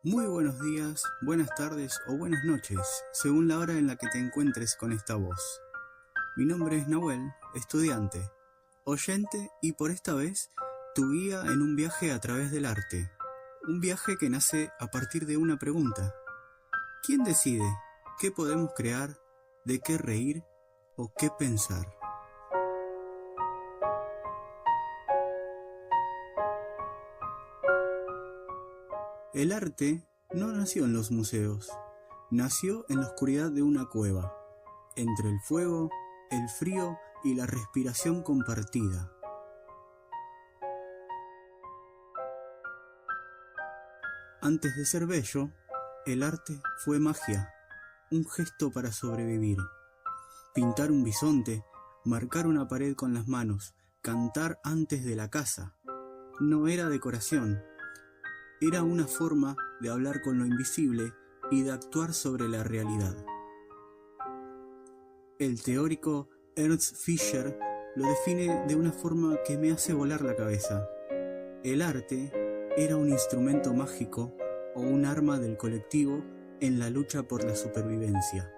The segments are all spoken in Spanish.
Muy buenos días, buenas tardes o buenas noches, según la hora en la que te encuentres con esta voz. Mi nombre es Nahuel, estudiante, oyente y por esta vez tu guía en un viaje a través del arte. Un viaje que nace a partir de una pregunta. ¿Quién decide qué podemos crear, de qué reír o qué pensar? El arte no nació en los museos, nació en la oscuridad de una cueva, entre el fuego, el frío y la respiración compartida. Antes de ser bello, el arte fue magia, un gesto para sobrevivir. Pintar un bisonte, marcar una pared con las manos, cantar antes de la casa. No era decoración, era una forma de hablar con lo invisible y de actuar sobre la realidad. El teórico Ernst Fischer lo define de una forma que me hace volar la cabeza. El arte era un instrumento mágico o un arma del colectivo en la lucha por la supervivencia.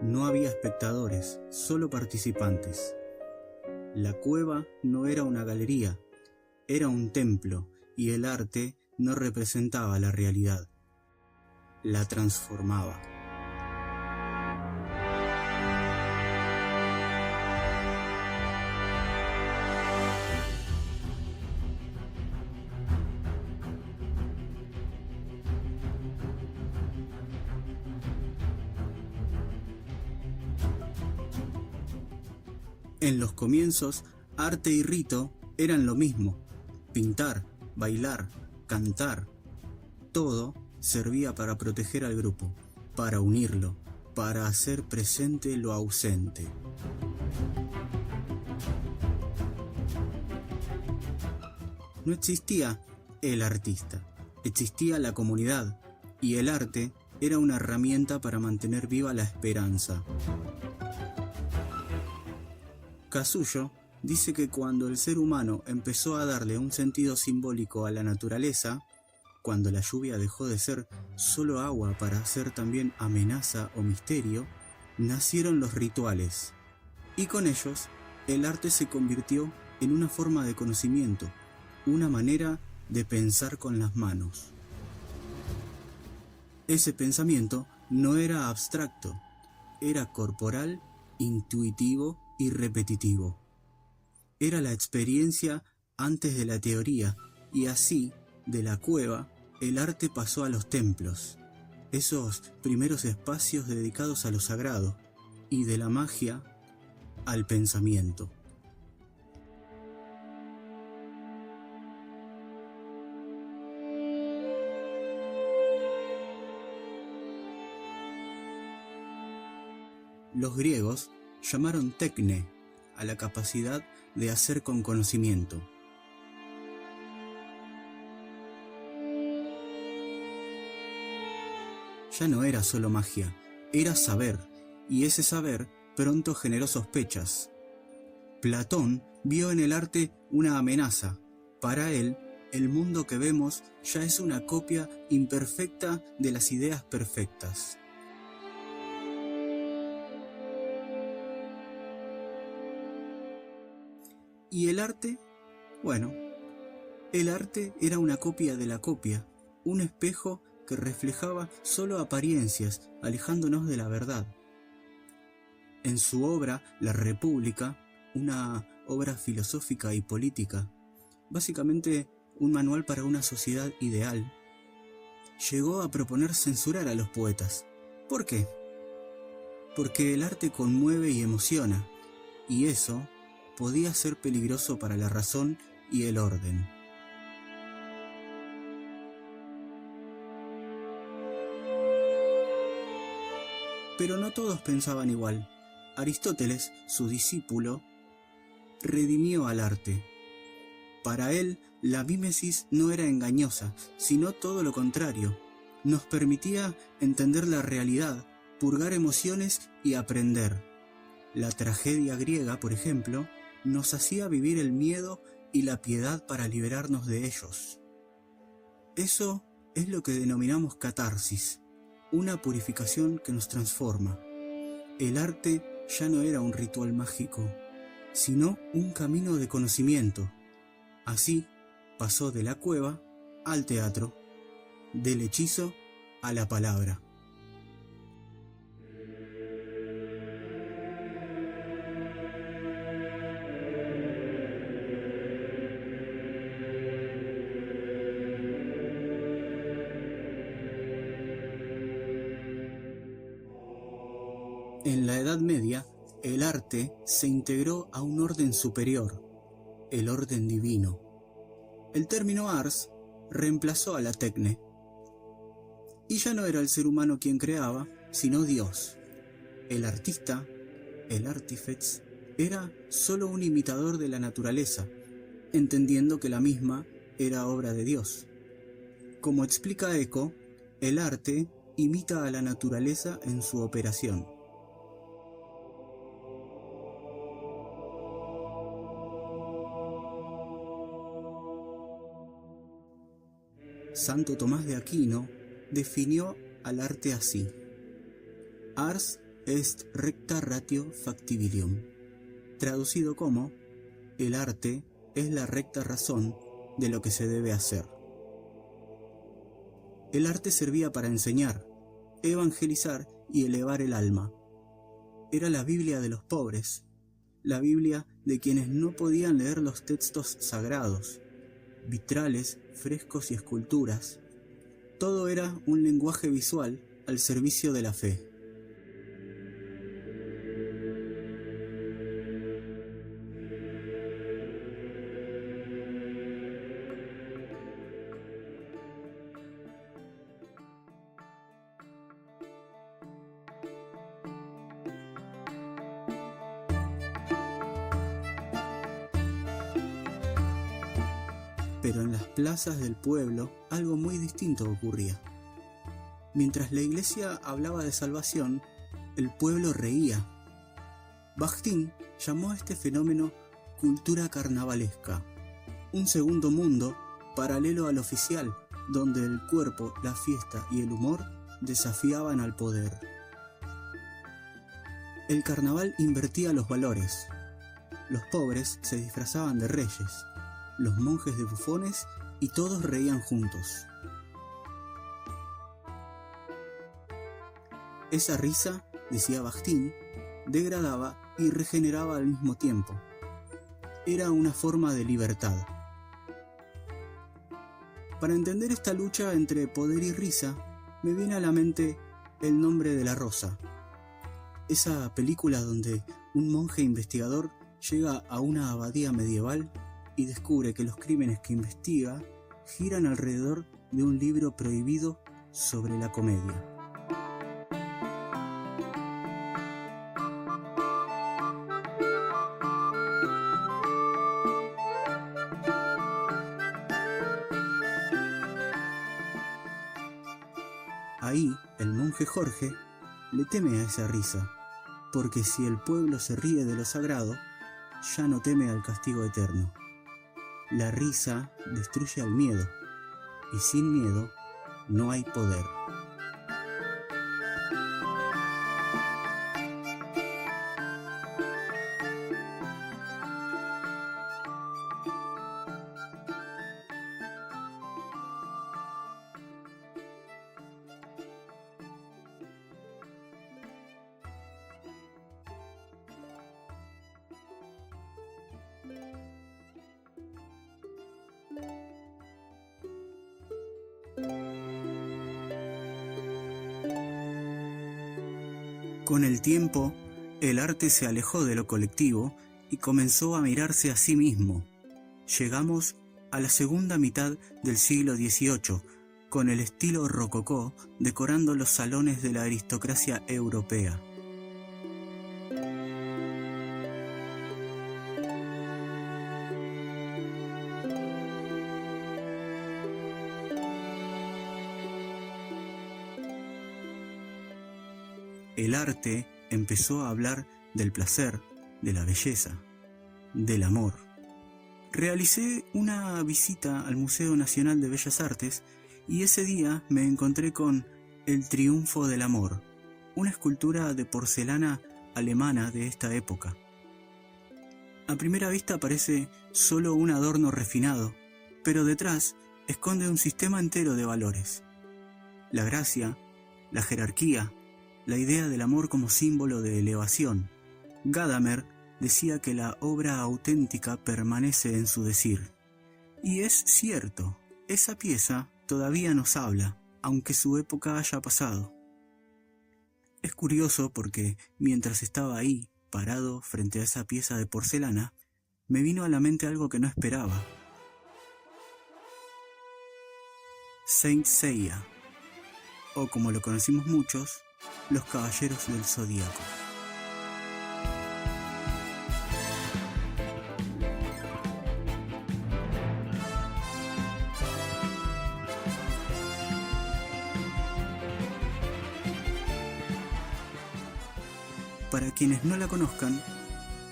No había espectadores, solo participantes. La cueva no era una galería, era un templo, y el arte no representaba la realidad, la transformaba. En los comienzos, arte y rito eran lo mismo. Pintar, bailar, cantar, todo servía para proteger al grupo, para unirlo, para hacer presente lo ausente. No existía el artista, existía la comunidad, y el arte era una herramienta para mantener viva la esperanza. Casullo dice que cuando el ser humano empezó a darle un sentido simbólico a la naturaleza, cuando la lluvia dejó de ser solo agua para ser también amenaza o misterio, nacieron los rituales. Y con ellos, el arte se convirtió en una forma de conocimiento, una manera de pensar con las manos. Ese pensamiento no era abstracto, era corporal, intuitivo y repetitivo. Era la experiencia antes de la teoría, y así, de la cueva, el arte pasó a los templos, esos primeros espacios dedicados a lo sagrado, y de la magia al pensamiento. Los griegos llamaron técne a la capacidad de hacer con conocimiento. Ya no era solo magia, era saber, y ese saber pronto generó sospechas. Platón vio en el arte una amenaza. Para él, el mundo que vemos ya es una copia imperfecta de las ideas perfectas. ¿Y el arte? Bueno, el arte era una copia de la copia, un espejo que reflejaba solo apariencias, alejándonos de la verdad. En su obra La República, una obra filosófica y política, básicamente un manual para una sociedad ideal, llegó a proponer censurar a los poetas. ¿Por qué? Porque el arte conmueve y emociona, y eso podía ser peligroso para la razón y el orden. Pero no todos pensaban igual. Aristóteles, su discípulo, redimió al arte. Para él, la mímesis no era engañosa, sino todo lo contrario. Nos permitía entender la realidad, purgar emociones y aprender. La tragedia griega, por ejemplo, nos hacía vivir el miedo y la piedad para liberarnos de ellos. Eso es lo que denominamos catarsis, una purificación que nos transforma. El arte ya no era un ritual mágico, sino un camino de conocimiento. Así pasó de la cueva al teatro, del hechizo a la palabra. En la Edad Media, el arte se integró a un orden superior, el orden divino. El término ars reemplazó a la tecne, y ya no era el ser humano quien creaba, sino Dios. El artista, el artífex, era solo un imitador de la naturaleza, entendiendo que la misma era obra de Dios. Como explica Eco, el arte imita a la naturaleza en su operación. Santo Tomás de Aquino definió al arte así: ars est recta ratio factibilium, traducido como: el arte es la recta razón de lo que se debe hacer. El arte servía para enseñar, evangelizar y elevar el alma. Era la Biblia de los pobres, la Biblia de quienes no podían leer los textos sagrados, vitrales, frescos y esculturas. Todo era un lenguaje visual al servicio de la fe. Pero en las plazas del pueblo algo muy distinto ocurría. Mientras la iglesia hablaba de salvación, el pueblo reía. Bakhtin llamó a este fenómeno cultura carnavalesca, un segundo mundo paralelo al oficial, donde el cuerpo, la fiesta y el humor desafiaban al poder. El carnaval invertía los valores. Los pobres se disfrazaban de reyes, los monjes de bufones, y todos reían juntos. Esa risa, decía Bakhtin, degradaba y regeneraba al mismo tiempo. Era una forma de libertad. Para entender esta lucha entre poder y risa, me viene a la mente El nombre de la rosa, esa película donde un monje investigador llega a una abadía medieval y descubre que los crímenes que investiga giran alrededor de un libro prohibido sobre la comedia. Ahí, el monje Jorge le teme a esa risa, porque si el pueblo se ríe de lo sagrado, ya no teme al castigo eterno. La risa destruye al miedo, y sin miedo no hay poder. Con el tiempo, el arte se alejó de lo colectivo y comenzó a mirarse a sí mismo. Llegamos a la segunda mitad del siglo XVIII, con el estilo rococó decorando los salones de la aristocracia europea. El arte empezó a hablar del placer, de la belleza, del amor. Realicé una visita al Museo Nacional de Bellas Artes y ese día me encontré con El triunfo del amor, una escultura de porcelana alemana de esta época. A primera vista parece solo un adorno refinado, pero detrás esconde un sistema entero de valores. La gracia, la jerarquía, la idea del amor como símbolo de elevación. Gadamer decía que la obra auténtica permanece en su decir. Y es cierto, esa pieza todavía nos habla, aunque su época haya pasado. Es curioso porque mientras estaba ahí, parado frente a esa pieza de porcelana, me vino a la mente algo que no esperaba. Saint Seiya, o como lo conocimos muchos, los Caballeros del Zodíaco. Para quienes no la conozcan,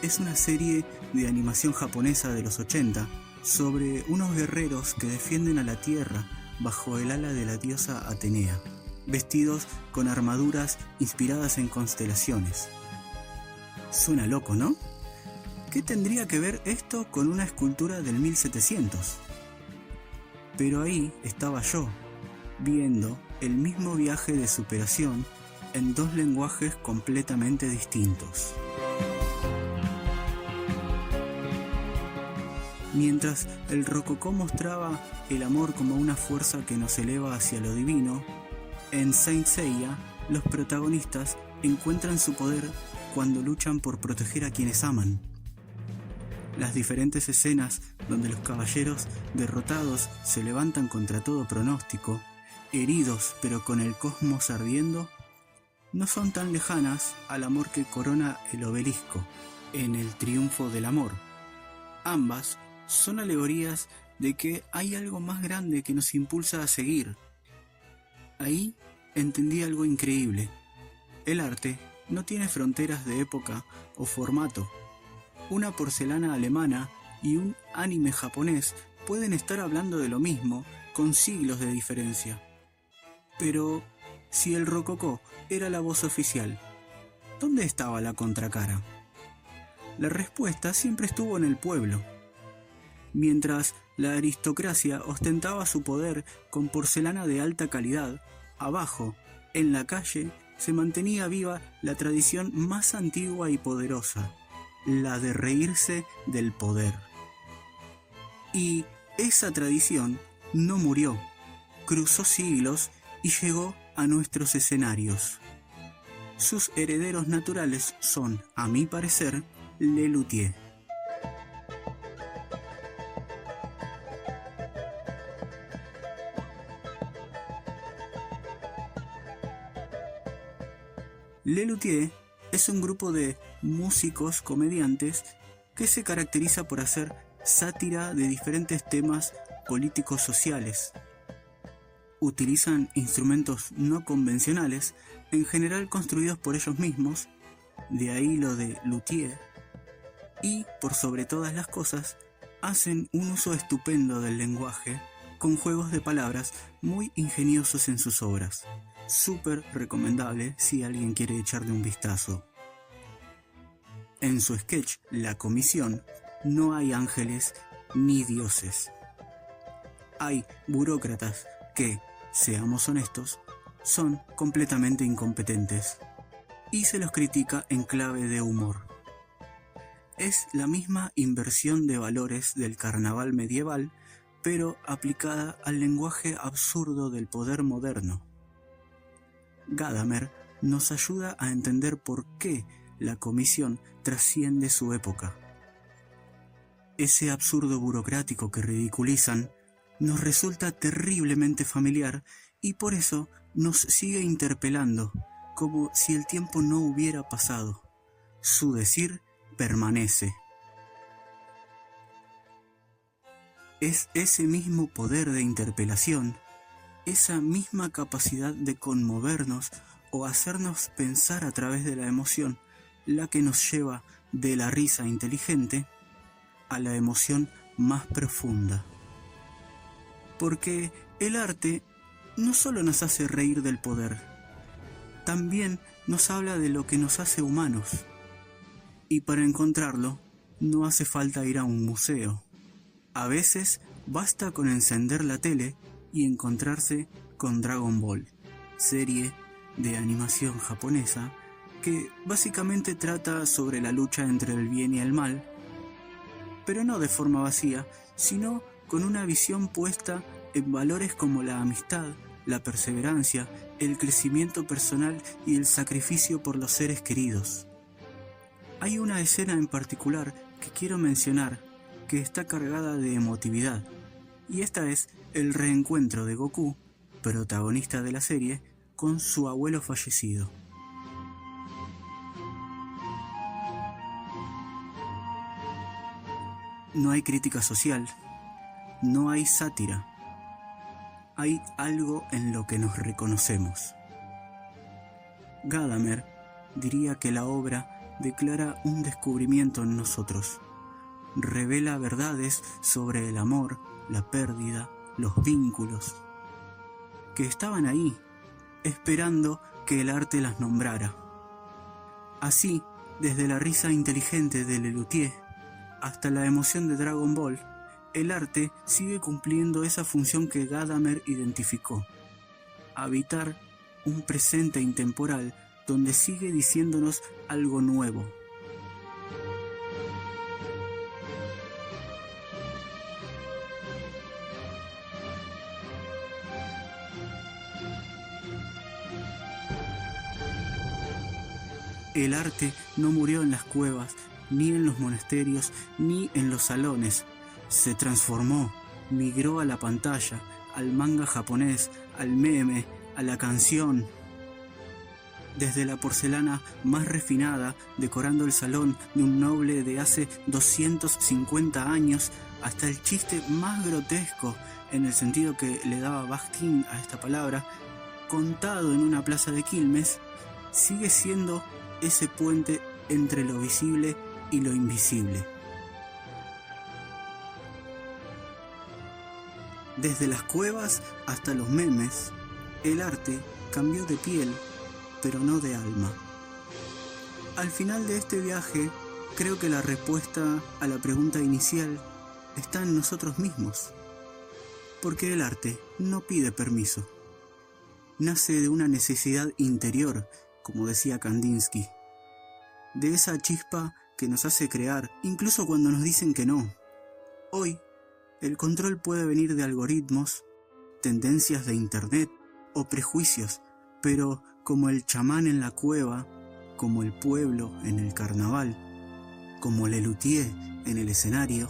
es una serie de animación japonesa de los 80 sobre unos guerreros que defienden a la Tierra bajo el ala de la diosa Atenea, vestidos con armaduras inspiradas en constelaciones. Suena loco, ¿no? ¿Qué tendría que ver esto con una escultura del 1700? Pero ahí estaba yo, viendo el mismo viaje de superación en dos lenguajes completamente distintos. Mientras el rococó mostraba el amor como una fuerza que nos eleva hacia lo divino, en Saint Seiya los protagonistas encuentran su poder cuando luchan por proteger a quienes aman. Las diferentes escenas donde los caballeros derrotados se levantan contra todo pronóstico, heridos pero con el cosmos ardiendo, no son tan lejanas al amor que corona el obelisco en El triunfo del amor. Ambas son alegorías de que hay algo más grande que nos impulsa a seguir. Ahí entendí algo increíble. El arte no tiene fronteras de época o formato. Una porcelana alemana y un anime japonés pueden estar hablando de lo mismo con siglos de diferencia. Pero si el rococó era la voz oficial, ¿dónde estaba la contracara? La respuesta siempre estuvo en el pueblo. Mientras la aristocracia ostentaba su poder con porcelana de alta calidad, abajo, en la calle, se mantenía viva la tradición más antigua y poderosa, la de reírse del poder. Y esa tradición no murió, cruzó siglos y llegó a nuestros escenarios. Sus herederos naturales son, a mi parecer, Lelutier. Lelutier es un grupo de músicos comediantes que se caracteriza por hacer sátira de diferentes temas políticos sociales. Utilizan instrumentos no convencionales, en general construidos por ellos mismos, de ahí lo de luthier, y, por sobre todas las cosas, hacen un uso estupendo del lenguaje, con juegos de palabras muy ingeniosos en sus obras. Súper recomendable si alguien quiere echarle un vistazo. En su sketch La Comisión no hay ángeles ni dioses. Hay burócratas que, seamos honestos, son completamente incompetentes y se los critica en clave de humor. Es la misma inversión de valores del carnaval medieval, pero aplicada al lenguaje absurdo del poder moderno. Gadamer nos ayuda a entender por qué la comisión trasciende su época. Ese absurdo burocrático que ridiculizan nos resulta terriblemente familiar y por eso nos sigue interpelando, como si el tiempo no hubiera pasado. Su decir permanece. Es ese mismo poder de interpelación, esa misma capacidad de conmovernos o hacernos pensar a través de la emoción, la que nos lleva de la risa inteligente a la emoción más profunda. Porque el arte no solo nos hace reír del poder, también nos habla de lo que nos hace humanos. Y para encontrarlo, no hace falta ir a un museo. A veces basta con encender la tele y encontrarse con Dragon Ball, serie de animación japonesa que básicamente trata sobre la lucha entre el bien y el mal, pero no de forma vacía, sino con una visión puesta en valores como la amistad, la perseverancia, el crecimiento personal y el sacrificio por los seres queridos. Hay una escena en particular que quiero mencionar que está cargada de emotividad, y esta es el reencuentro de Goku, protagonista de la serie, con su abuelo fallecido. No hay crítica social, no hay sátira, hay algo en lo que nos reconocemos. Gadamer diría que la obra declara un descubrimiento en nosotros, revela verdades sobre el amor, la pérdida, los vínculos, que estaban ahí, esperando que el arte las nombrara. Así, desde la risa inteligente de Lelutier hasta la emoción de Dragon Ball, el arte sigue cumpliendo esa función que Gadamer identificó: habitar un presente intemporal donde sigue diciéndonos algo nuevo. El arte no murió en las cuevas, ni en los monasterios, ni en los salones. Se transformó, migró a la pantalla, al manga japonés, al meme, a la canción. Desde la porcelana más refinada, decorando el salón de un noble de hace 250 años, hasta el chiste más grotesco, en el sentido que le daba Bakhtin a esta palabra, contado en una plaza de Quilmes, sigue siendo ese puente entre lo visible y lo invisible. Desde las cuevas hasta los memes, el arte cambió de piel, pero no de alma. Al final de este viaje, creo que la respuesta a la pregunta inicial está en nosotros mismos. Porque el arte no pide permiso. Nace de una necesidad interior, como decía Kandinsky, de esa chispa que nos hace crear, incluso cuando nos dicen que no. Hoy, el control puede venir de algoritmos, tendencias de internet o prejuicios, pero como el chamán en la cueva, como el pueblo en el carnaval, como Lelutier en el escenario,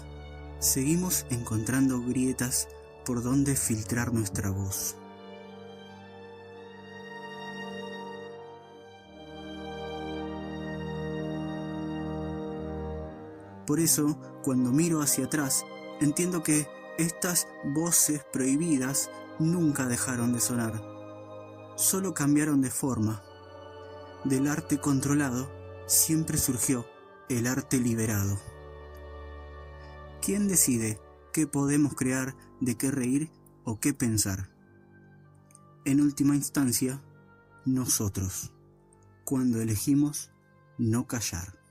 seguimos encontrando grietas por donde filtrar nuestra voz. Por eso, cuando miro hacia atrás, entiendo que estas voces prohibidas nunca dejaron de sonar. Solo cambiaron de forma. Del arte controlado siempre surgió el arte liberado. ¿Quién decide qué podemos crear, de qué reír o qué pensar? En última instancia, nosotros, cuando elegimos no callar.